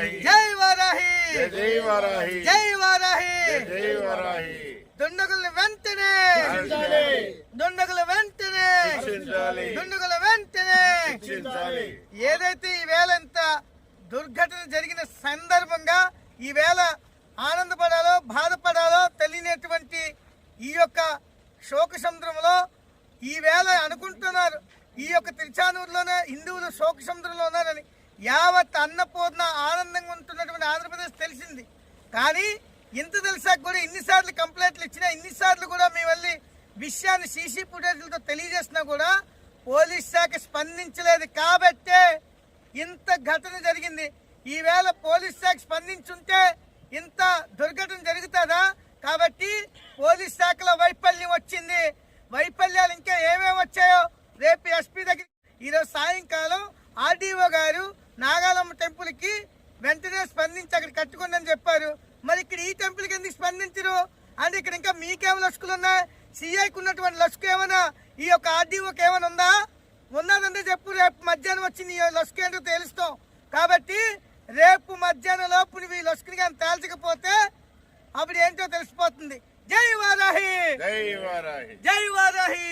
జై వారాహి, జై వారాహి, జై వారాహి. జై వారాహి. దుండగుల్ని వెంటనే, దుండగుల వెంటనే, దుండగుల వెంటనే. ఏదైతే ఈవేళ ఇంత దుర్ఘటన జరిగిన సందర్భంగా ఈవేళ ఆనందపడాలో బాధపడాలో తెలియనటువంటి ఈ యొక్క శోక సముద్రంలో ఈవేళ అనుకుంటున్నారు ఈ యొక్క తిరుచానూరులోనే హిందువులు శోక సముద్రంలో ఉన్నారని. యావత్ అన్నపూర్ణ ఆనందంగా ఉంటున్నటువంటి ఆంధ్రప్రదేశ్ తెలిసింది. కానీ ఇంత తెలిసాక కూడా ఇన్నిసార్లు కంప్లైంట్లు ఇచ్చినా, ఇన్నిసార్లు కూడా మేము వెళ్ళి విషయాన్ని సీసీ ఫుటేజ్లతో తెలియజేసినా కూడా పోలీస్ శాఖ స్పందించలేదు. కాబట్టే ఇంత ఘటన జరిగింది. ఈవేళ పోలీస్ శాఖ స్పందించుంటే ఇంత దుర్ఘటన జరుగుతుందా? కాబట్టి పోలీస్ శాఖలో వైఫల్యం వచ్చింది. వైఫల్యాలు ఇంకా ఏమేమి వచ్చాయో రేపు ఎస్పీ దగ్గర ఈరోజు సాయంకాలం ఆర్డీఓ గారు నాగాలమ్మ టెంపుల్కి వెంటనే స్పందించి అక్కడ కట్టుకోండి అని చెప్పారు. మరి ఇక్కడ ఈ టెంపుల్కి ఎందుకు స్పందించరు? అంటే ఇక్కడ ఇంకా మీకేం లసుకులు ఉన్నాయి? సిఐకి ఉన్నటువంటి లసుకు ఏమైనా ఈ యొక్క ఆర్డీఓకి ఏమైనా ఉందా? ఉన్నదంటే చెప్పు, రేపు మధ్యాహ్నం వచ్చి నీ లసుకు ఏంటో తెలుస్తాం. కాబట్టి రేపు మధ్యాహ్నం లోపు నువ్వు ఈ లసుకుని కానీ తేల్చకపోతే అప్పుడు ఏంటో తెలిసిపోతుంది. జై వారాహి, జై వారాహి, జై వారాహి.